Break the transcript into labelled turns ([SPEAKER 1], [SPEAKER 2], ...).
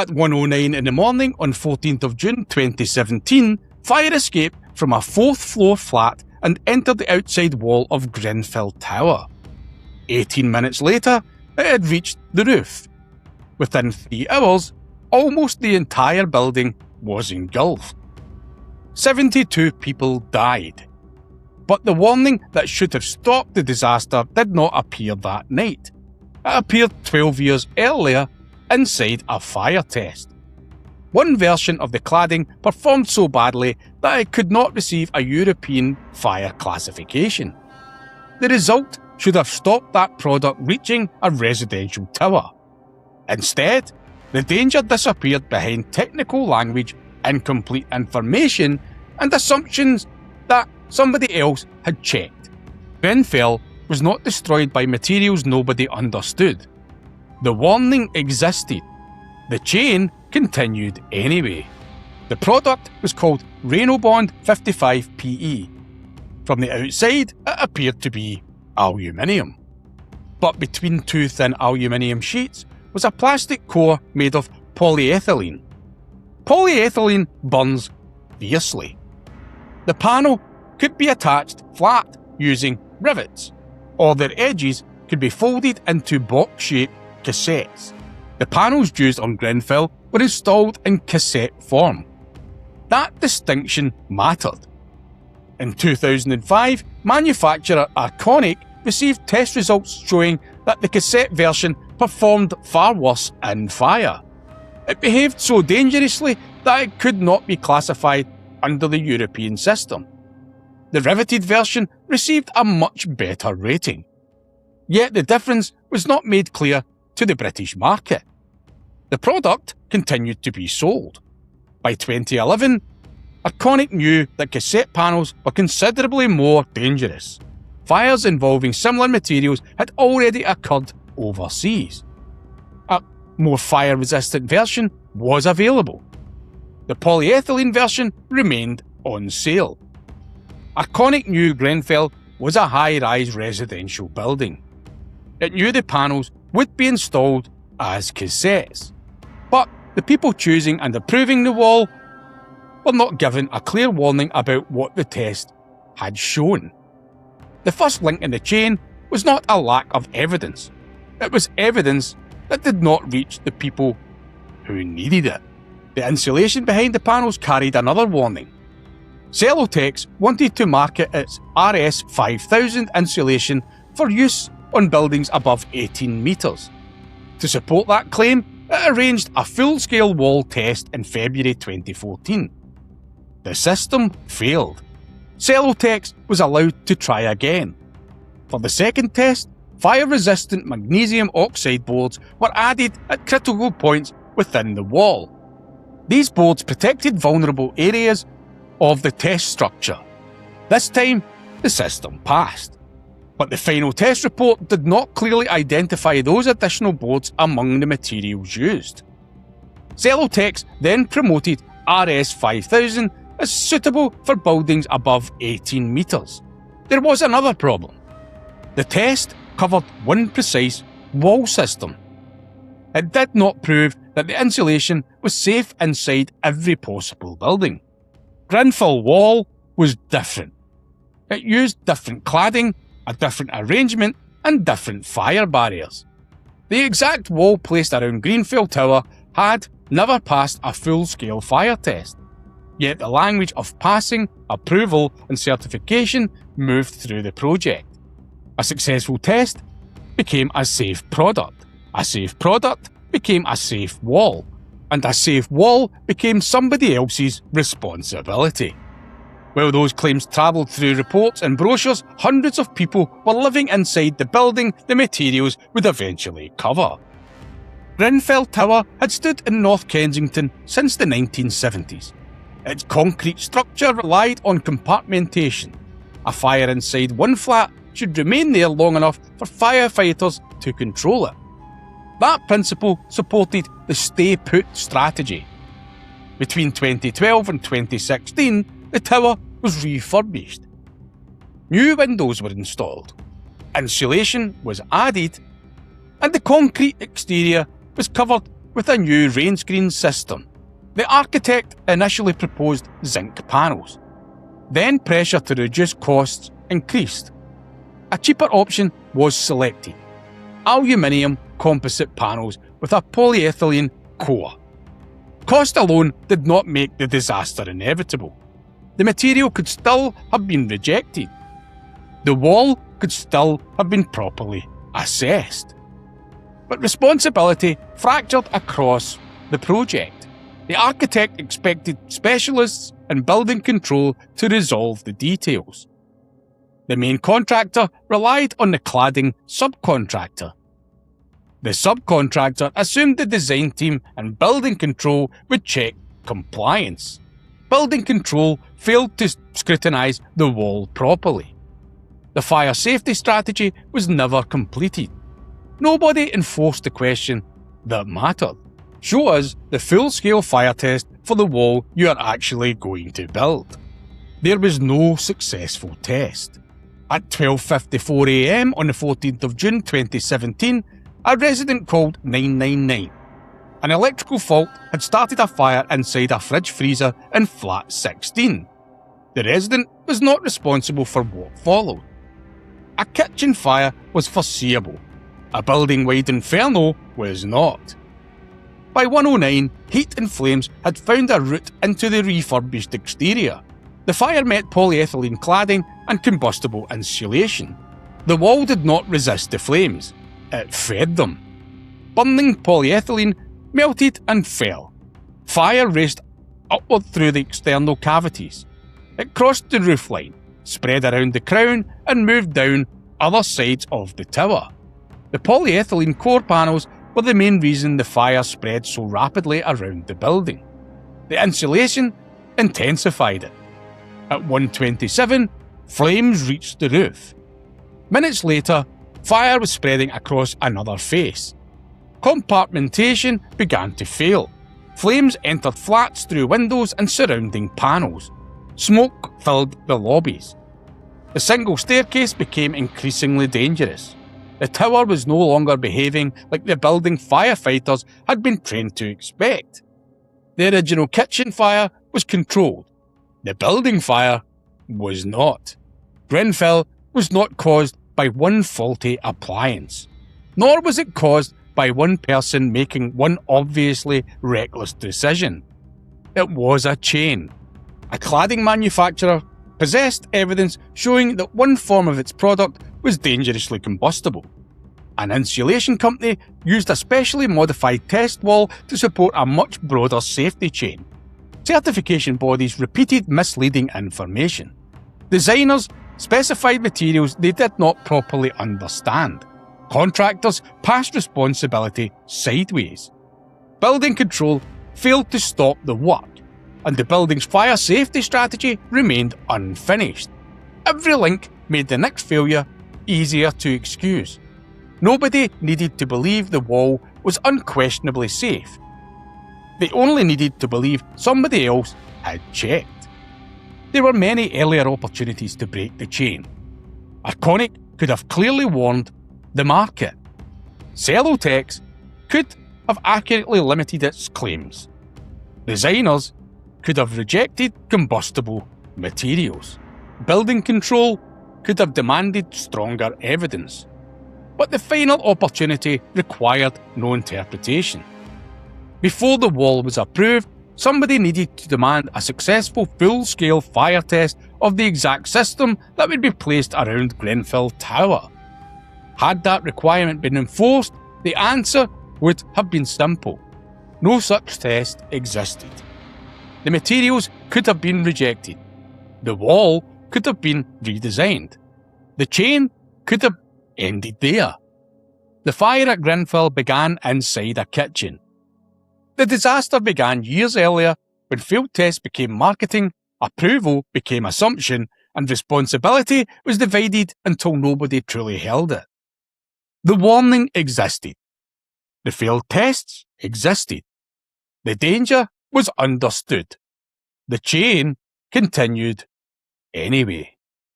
[SPEAKER 1] At 1:09 in the morning on 14th of June 2017, fire escaped from a 4th floor flat and entered the outside wall of Grenfell Tower. 18 minutes later, it had reached the roof. Within 3 hours, almost the entire building was engulfed. 72 people died. But the warning that should have stopped the disaster did not appear that night. It appeared 12 years earlier inside a fire test. One version of the cladding performed so badly that it could not receive a European fire classification. The result should have stopped that product reaching a residential tower. Instead, the danger disappeared behind technical language, incomplete information, and assumptions that somebody else had checked. Grenfell was not destroyed by materials nobody understood. The warning existed. The chain continued anyway. The product was called Reynobond 55 PE. From the outside, it appeared to be aluminium. But between two thin aluminium sheets was a plastic core made of polyethylene. Polyethylene burns fiercely. The panel could be attached flat using rivets, or their edges could be folded into box-shaped cassettes. The panels used on Grenfell were installed in cassette form. That distinction mattered. In 2005, manufacturer Arconic received test results showing that the cassette version performed far worse in fire. It behaved so dangerously that it could not be classified under the European system. The riveted version received a much better rating. Yet the difference was not made clear to the British market. The product continued to be sold. By 2011, Arconic knew that cassette panels were considerably more dangerous. Fires involving similar materials had already occurred overseas. A more fire-resistant version was available. The polyethylene version remained on sale. Arconic knew Grenfell was a high-rise residential building. It knew the panels would be installed as cassettes. But the people choosing and approving the wall were not given a clear warning about what the test had shown. The first link in the chain was not a lack of evidence. It was evidence that did not reach the people who needed it. The insulation behind the panels carried another warning. Celotex wanted to market its RS5000 insulation for use on buildings above 18 metres. To support that claim, it arranged a full-scale wall test in February 2014. The system failed. Celotex was allowed to try again. For the second test, fire-resistant magnesium oxide boards were added at critical points within the wall. These boards protected vulnerable areas of the test structure. This time, the system passed. But the final test report did not clearly identify those additional boards among the materials used. Celotex then promoted RS5000 as suitable for buildings above 18 metres. There was another problem. The test covered one precise wall system. It did not prove that the insulation was safe inside every possible building. Grenfell Wall was different. It used different cladding, a different arrangement, and different fire barriers. The exact wall placed around Grenfell Tower had never passed a full-scale fire test. Yet the language of passing, approval, and certification moved through the project. A successful test became a safe product. A safe product became a safe wall. And a safe wall became somebody else's responsibility. While those claims travelled through reports and brochures, hundreds of people were living inside the building the materials would eventually cover. Grenfell Tower had stood in North Kensington since the 1970s. Its concrete structure relied on compartmentation. A fire inside one flat should remain there long enough for firefighters to control it. That principle supported the stay-put strategy. Between 2012 and 2016, the tower was refurbished. New windows were installed, insulation was added, and the concrete exterior was covered with a new rain screen system. The architect initially proposed zinc panels. Then pressure to reduce costs increased. A cheaper option was selected: aluminium composite panels with a polyethylene core. Cost alone did not make the disaster inevitable. The material could still have been rejected. The wall could still have been properly assessed. But responsibility fractured across the project. The architect expected specialists in building control to resolve the details. The main contractor relied on the cladding subcontractor. The subcontractor assumed the design team and building control would check compliance. Building control failed to scrutinise the wall properly. The fire safety strategy was never completed. Nobody enforced the question that mattered: show us the full-scale fire test for the wall you are actually going to build. There was no successful test. At 12:54 a.m. on the 14th of June 2017, a resident called 999. An electrical fault had started a fire inside a fridge freezer in flat 16. The resident was not responsible for what followed. A kitchen fire was foreseeable. A building-wide inferno was not. By 1:09, heat and flames had found a route into the refurbished exterior. The fire met polyethylene cladding and combustible insulation. The wall did not resist the flames. It fed them. Burning polyethylene melted and fell. Fire raced upward through the external cavities. It crossed the roofline, spread around the crown, and moved down other sides of the tower. The polyethylene core panels were the main reason the fire spread so rapidly around the building. The insulation intensified it. At 1:27, flames reached the roof. Minutes later, fire was spreading across another face. Compartmentation began to fail. Flames entered flats through windows and surrounding panels. Smoke filled the lobbies. The single staircase became increasingly dangerous. The tower was no longer behaving like the building firefighters had been trained to expect. The original kitchen fire was controlled. The building fire was not. Grenfell was not caused by one faulty appliance, nor was it caused by one person making one obviously reckless decision. It was a chain. A cladding manufacturer possessed evidence showing that one form of its product was dangerously combustible. An insulation company used a specially modified test wall to support a much broader safety chain. Certification bodies repeated misleading information. Designers specified materials they did not properly understand. Contractors passed responsibility sideways. Building control failed to stop the work, and the building's fire safety strategy remained unfinished. Every link made the next failure easier to excuse. Nobody needed to believe the wall was unquestionably safe. They only needed to believe somebody else had checked. There were many earlier opportunities to break the chain. Arconic could have clearly warned the market. Celotex could have accurately limited its claims. Designers could have rejected combustible materials. Building control could have demanded stronger evidence. But the final opportunity required no interpretation. Before the wall was approved, somebody needed to demand a successful full-scale fire test of the exact system that would be placed around Grenfell Tower. Had that requirement been enforced, the answer would have been simple. No such test existed. The materials could have been rejected. The wall could have been redesigned. The chain could have ended there. The fire at Grenfell began inside a kitchen. The disaster began years earlier when field tests became marketing, approval became assumption, and responsibility was divided until nobody truly held it. The warning existed. The field tests existed. The danger was understood. The chain continued anyway.